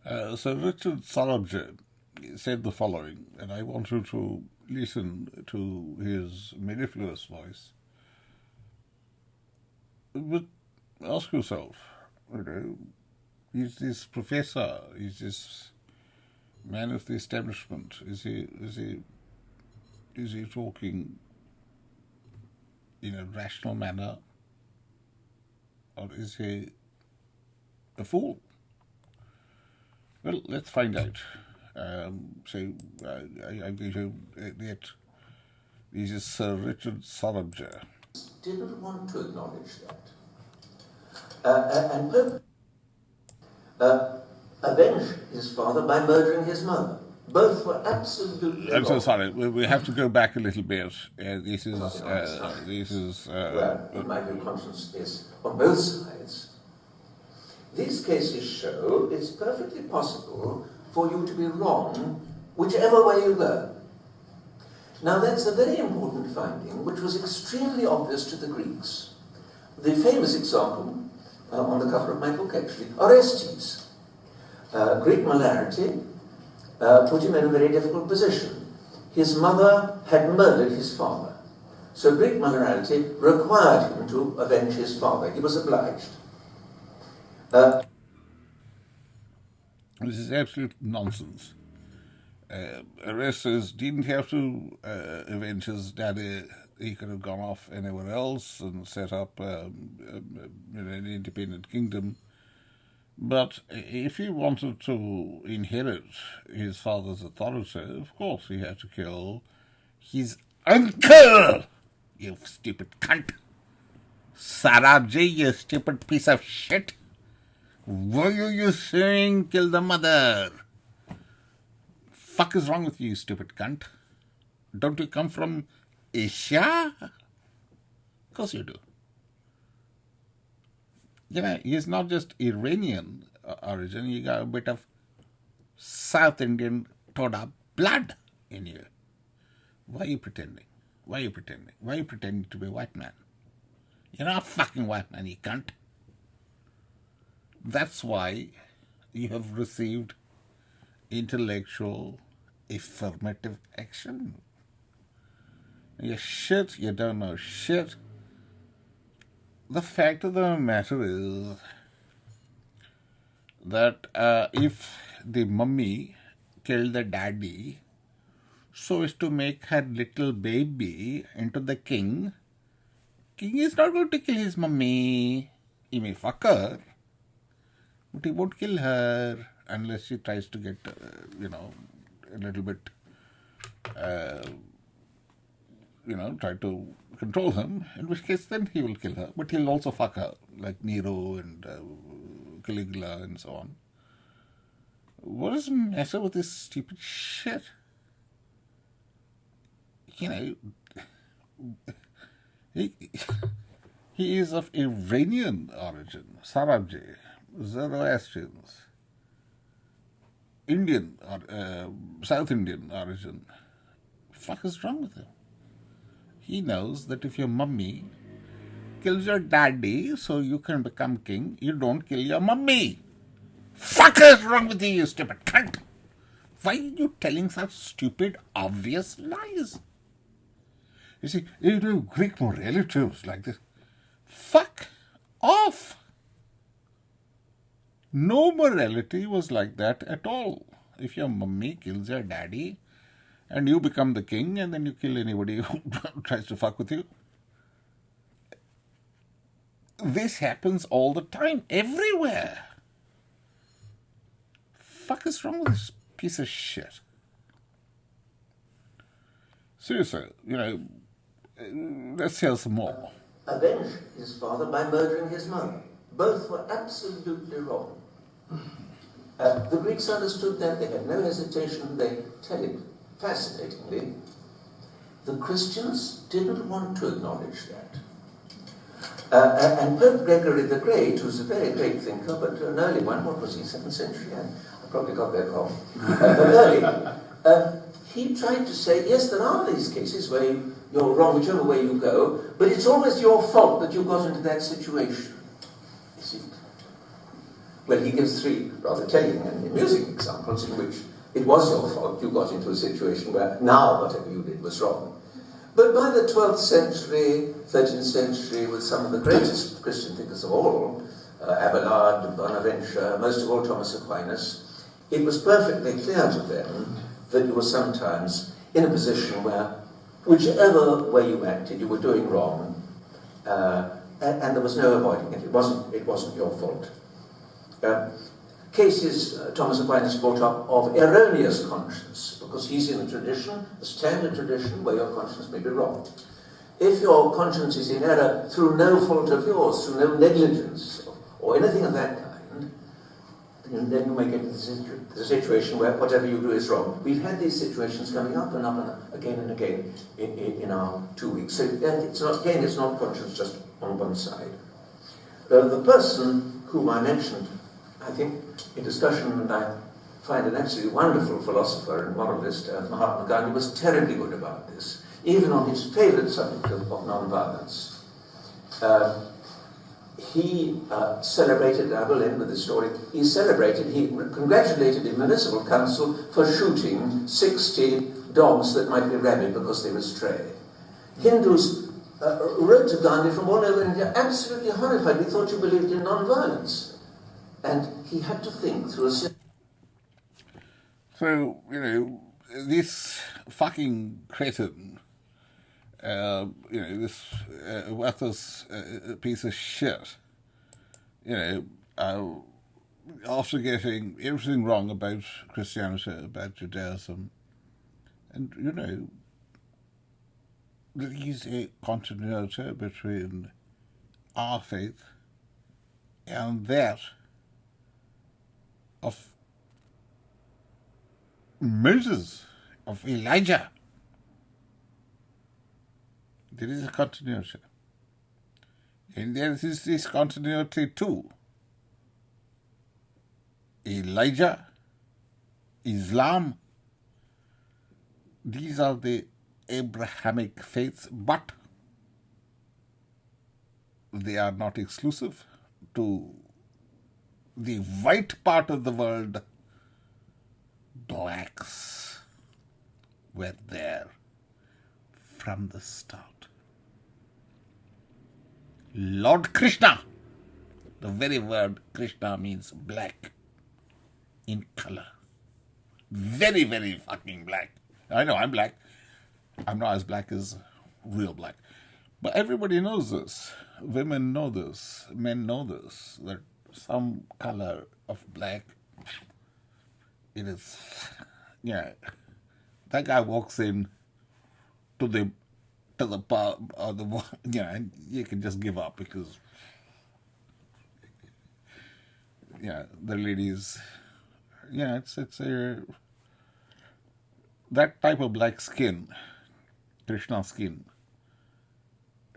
So Richard Sorabji said the following, and I want you to listen to his mellifluous voice. But ask yourself, is this professor, is this man of the establishment, is he talking in a rational manner, or is he a fool? Well, let's find out. I'm going to get this is Sir Richard Sorabji. Didn't want to acknowledge that. And Pope avenged his father by murdering his mother. Both were absolutely I'm so wrong. sorry. We have to go back a little bit. This is Well, my view conscience is on both sides. These cases show it's perfectly possible for you to be wrong whichever way you go. Now that's a very important finding which was extremely obvious to the Greeks. The famous example on the cover of my book actually, Orestes. Greek molarity put him in a very difficult position. His mother had murdered his father. So Greek morality required him to avenge his father. He was obliged. This is absolute nonsense. Orestes didn't have to avenge his daddy. He could have gone off anywhere else and set up an independent kingdom. But if he wanted to inherit his father's authority, of course he had to kill his uncle! You stupid cunt! Sorabji, you stupid piece of shit! Why are you saying kill the mother? Fuck is wrong with you, stupid cunt? Don't you come from Asia? Of course you do. He's not just Iranian origin, you got a bit of South Indian Toda blood in you. Why are you pretending? Why are you pretending? Why are you pretending to be a white man? You're not a fucking white man, you cunt. That's why you have received intellectual affirmative action. You're shit, you don't know shit. The fact of the matter is that if the mummy killed the daddy so as to make her little baby into the king is not going to kill his mummy. He may fuck her, but he won't kill her unless she tries to get, a little bit, try to control him, in which case then he will kill her. But he'll also fuck her, like Nero and Caligula and so on. What is the matter with this stupid shit? He is of Iranian origin, Sorabji, Zoroastrians, Indian, South Indian origin. Fuck is wrong with him? He knows that if your mummy kills your daddy so you can become king, you don't kill your mummy. Fuck is wrong with you stupid cunt? Why are you telling such stupid, obvious lies? You see, Greek morality was like this. Fuck off! No morality was like that at all. If your mummy kills your daddy and you become the king and then you kill anybody who tries to fuck with you, this happens all the time, everywhere. Fuck is wrong with this piece of shit? Seriously, let's hear some more. Avenged his father by murdering his mother. Both were absolutely wrong. The Greeks understood that. They had no hesitation. They tell it fascinatingly. The Christians didn't want to acknowledge that. And Pope Gregory the Great, who's a very great thinker, but an early one, what was he, 7th century? I probably got that wrong. But early. He tried to say, yes, there are these cases where you're wrong whichever way you go, but it's always your fault that you got into that situation. You see? Well, he gives three rather telling and amusing examples in which it was your fault, you got into a situation where now whatever you did was wrong. But by the 12th century, 13th century, with some of the greatest Christian thinkers of all, Abelard, Bonaventure, most of all Thomas Aquinas, it was perfectly clear to them that you were sometimes in a position where, whichever way you acted, you were doing wrong, and there was no avoiding it. It wasn't your fault. Cases Thomas Aquinas brought up of erroneous conscience, because he's in a tradition, a standard tradition, where your conscience may be wrong. If your conscience is in error through no fault of yours, through no negligence, or anything of that kind, then you may get into the situation where whatever you do is wrong. We've had these situations coming up and again and again in our 2 weeks. So it's not conscience just on one side. The person whom I mentioned, I think, in discussion, and I find an absolutely wonderful philosopher and moralist, Mahatma Gandhi, was terribly good about this, even on his favourite subject of non-violence. He celebrated, I will end with this story, he congratulated the municipal council for shooting 60 dogs that might be rabid because they were stray. Hindus wrote to Gandhi from all over India, absolutely horrified. We thought you believed in non-violence. And he had to think through a... So, this fucking cretin, this worthless piece of shit, after getting everything wrong about Christianity, about Judaism, and, there is a continuity between our faith and that of Moses, of Elijah. There is a continuity. And there is this continuity too. Elijah, Islam, these are the Abrahamic faiths, but they are not exclusive to the white part of the world. Blacks were there from the start. Lord Krishna, the very word Krishna means black in color. Very, very fucking black. I know I'm black. I'm not as black as real black. But everybody knows this. Women know this. Men know this. That some color of black, it is, that guy walks in to the pub or and you can just give up because, the ladies, it's that type of black skin, Krishna skin,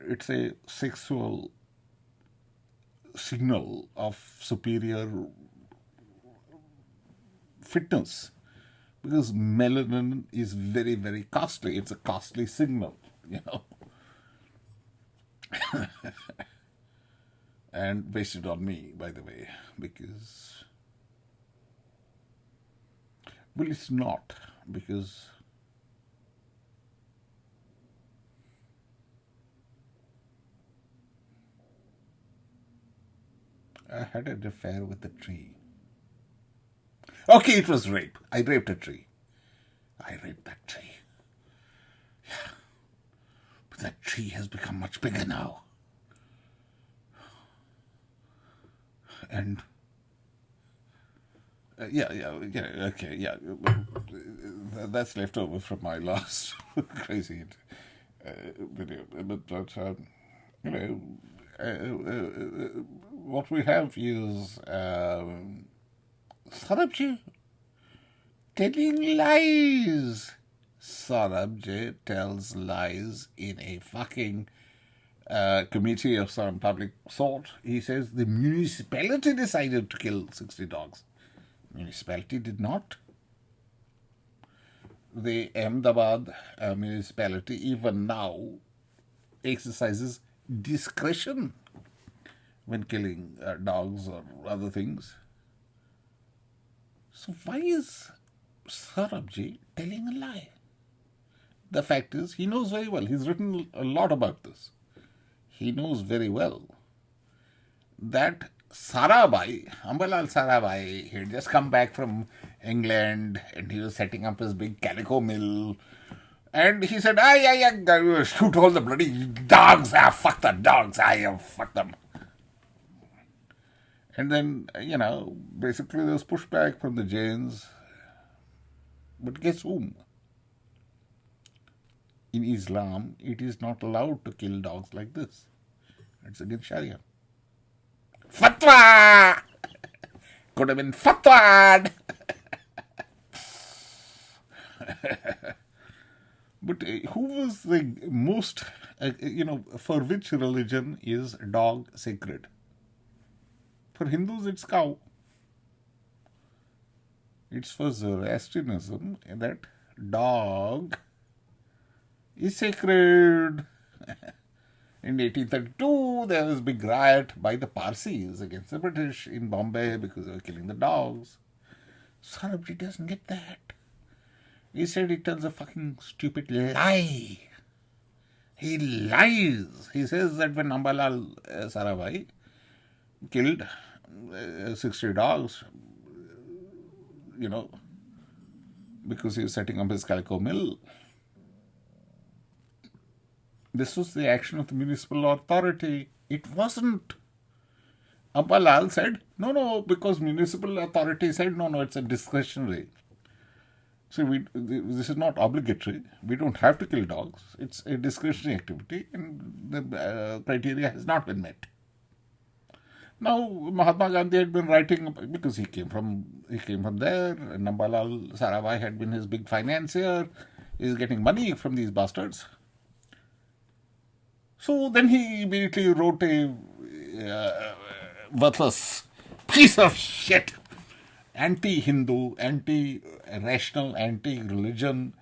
it's a sexual signal of superior fitness, because melanin is very, very costly. It's a costly signal, and wasted on me, by the way, because, well, it's not, because I had an affair with a tree. Okay, it was rape. I raped a tree. I raped that tree. Yeah. But that tree has become much bigger now. And that's left over from my last crazy video. But what we have is Sorabji telling lies. Sorabji tells lies in a fucking committee of some public sort. He says the municipality decided to kill 60 dogs. Municipality did not. The Ahmedabad municipality even now exercises discretion when killing dogs or other things. So why is Sorabji telling a lie? The fact is, he knows very well. He's written a lot about this. He knows very well that Sarabhai, Ambalal Sarabhai, he had just come back from England and he was setting up his big calico mill. And he said, I shoot all the bloody dogs. Fuck the dogs. Fuck them. And then, basically there was pushback from the Jains. But guess whom? In Islam, it is not allowed to kill dogs like this. It's against Sharia. Fatwa! Could have been fatwa'd! But who was the most, for which religion is dog sacred? For Hindus, it's cow. It's for Zoroastrianism that dog is sacred. In 1832, there was a big riot by the Parsis against the British in Bombay because they were killing the dogs. Sorabji doesn't get that. He said he tells a fucking stupid lie. He lies. He says that when Ambalal Sarabhai killed 60 dogs, because he was setting up his calico mill, this was the action of the municipal authority. It wasn't. Ambalal said, no, because municipal authority said, no, it's a discretionary. So this is not obligatory. We don't have to kill dogs. It's a discretionary activity and the criteria has not been met. Now, Mahatma Gandhi had been writing, because he came from there, and Ambalal Sarabhai had been his big financier. He's getting money from these bastards. So then he immediately wrote a worthless piece of shit, anti-Hindu, anti-rational, anti-religion,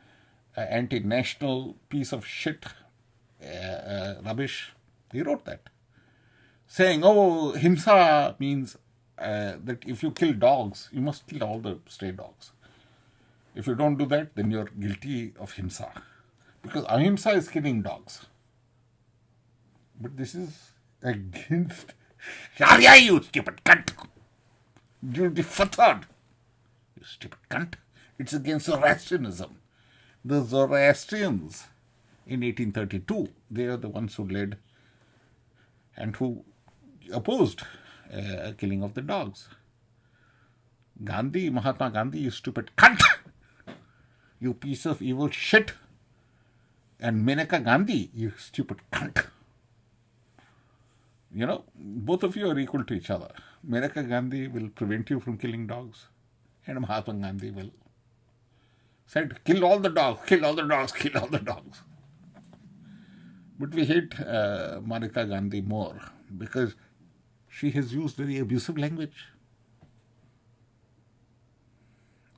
anti-national piece of shit, rubbish. He wrote that, saying, himsa means that if you kill dogs, you must kill all the stray dogs. If you don't do that, then you're guilty of himsa. Because ahimsa is killing dogs. But this is against Sharia, you stupid cunt. You'll be fatwaed, you stupid cunt. It's against Zoroastrianism. The Zoroastrians in 1832, they are the ones who led and who opposed killing of the dogs. Mahatma Gandhi, you stupid cunt. You piece of evil shit. And Maneka Gandhi, you stupid cunt. Both of you are equal to each other. Maneka Gandhi will prevent you from killing dogs. And Mahatma Gandhi will said, kill all the dogs, kill all the dogs, kill all the dogs. But we hate Maneka Gandhi more because she has used very abusive language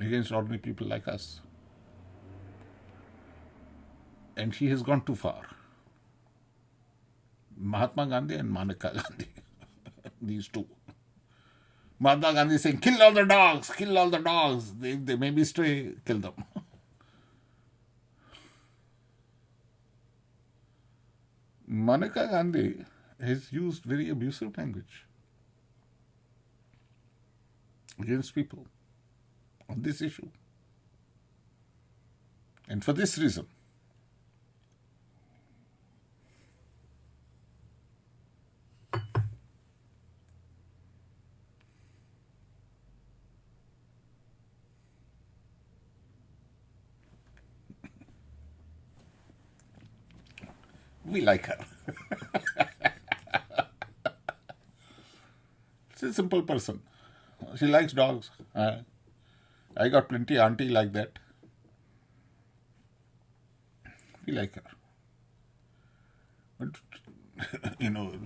against ordinary people like us. And she has gone too far. Mahatma Gandhi and Maneka Gandhi, these two. Mahatma Gandhi is saying, kill all the dogs, kill all the dogs. They may be stray, kill them. Maneka Gandhi has used very abusive language against people on this issue. And for this reason, we like her. She's a simple person. She likes dogs. I got plenty auntie like that. We like her. But,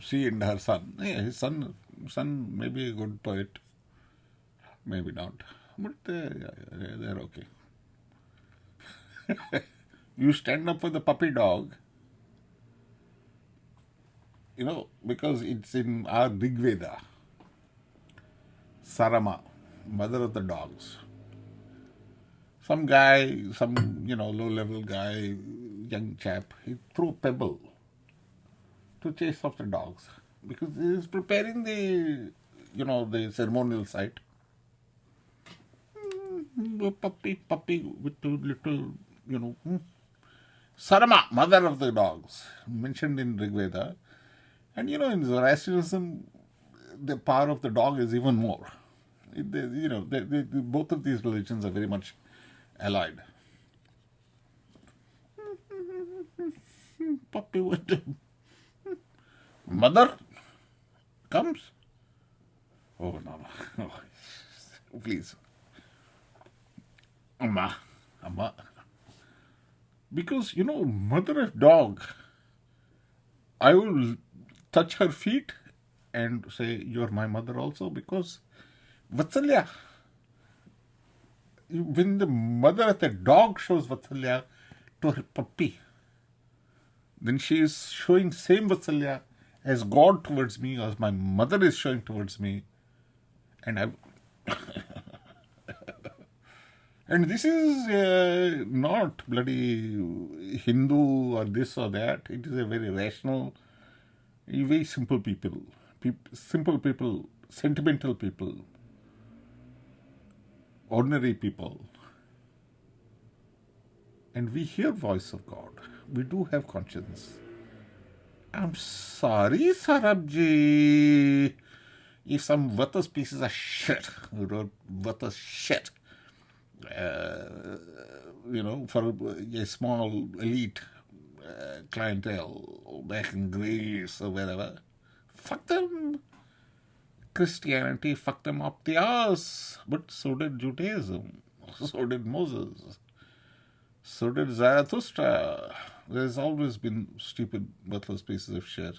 she and her son. Yeah, his son may be a good poet. Maybe not. But they're okay. You stand up for the puppy dog, because it's in our Rig Veda. Sarama, mother of the dogs. Some guy, some, low-level guy, young chap, he threw a pebble to chase after dogs because he is preparing the ceremonial site. A puppy with two little, Sarama, mother of the dogs, mentioned in Rig Veda. And in Zoroastrianism, the power of the dog is even more. Both of these religions are very much allied. Puppy with the mother comes. Oh no, oh, please, Amma. Because mother of dog, I will touch her feet and say, "You're my mother also," because Vatsalya. When the mother of the dog shows Vatsalya to her puppy, then she is showing same Vatsalya as God towards me, as my mother is showing towards me. And and this is not bloody Hindu or this or that. It is a very rational, very simple people, sentimental people, ordinary people. And we hear voice of God. We do have conscience. I'm sorry, Sorabji, if some worthless pieces of shit who wrote worthless shit, for a small elite clientele back in Greece or wherever, fuck them. Christianity fucked them up the arse, but so did Judaism, so did Moses, so did Zarathustra. There's always been stupid, worthless pieces of shit.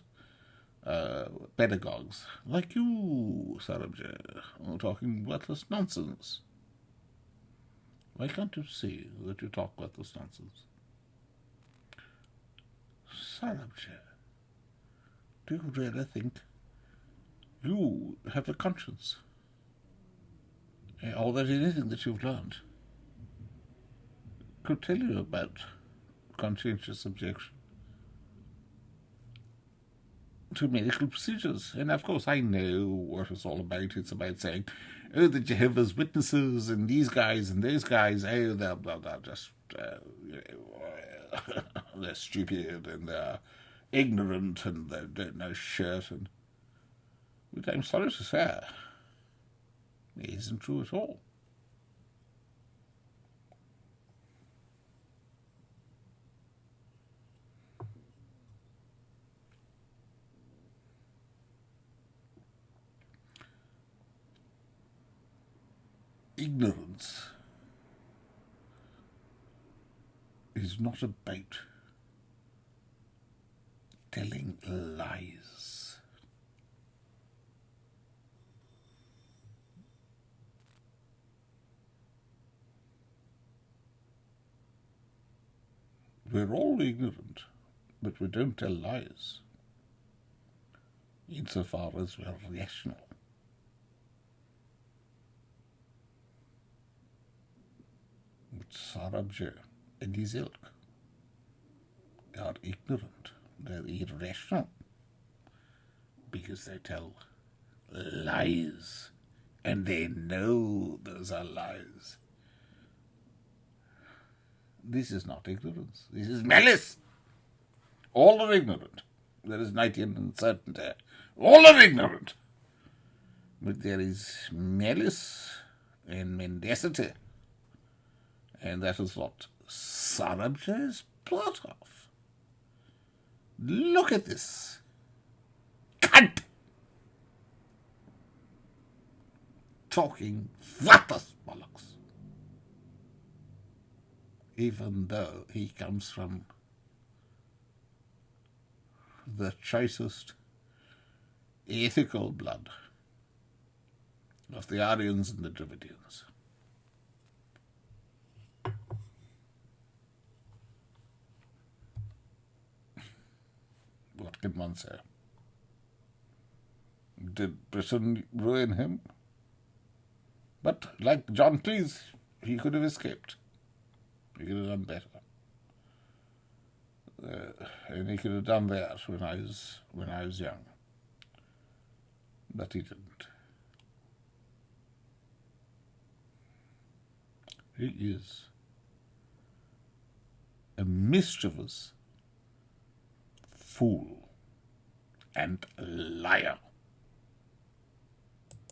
Pedagogues like you, Sorabji, talking worthless nonsense. Why can't you see that you talk worthless nonsense? Sorabji, do you really think you have a conscience? Or that anything that you've learned could tell you about conscientious objection to medical procedures? And of course, I know what it's all about. It's about saying, oh, the Jehovah's Witnesses and these guys and those guys, oh, they're just they're stupid and they're ignorant and they don't know shit. And which I'm sorry to say, it isn't true at all. Ignorance is not about telling lies. We're all ignorant, but we don't tell lies insofar as we're rational. But Sorabji and his ilk are ignorant, they're irrational, because they tell lies, and they know those are lies. This is not ignorance, this is malice. All are ignorant. There is Knightian uncertainty. All are ignorant. But there is malice and mendacity. And that is what Sorabji is part of. Look at this. Cunt! Talking worthless bollocks. Even though he comes from the choicest ethical blood of the Aryans and the Dravidians. What can one say? Did Britain ruin him? But like John Cleese, he could have escaped. He could have done better. And he could have done that when I was young. But he didn't. He is a mischievous fool and liar.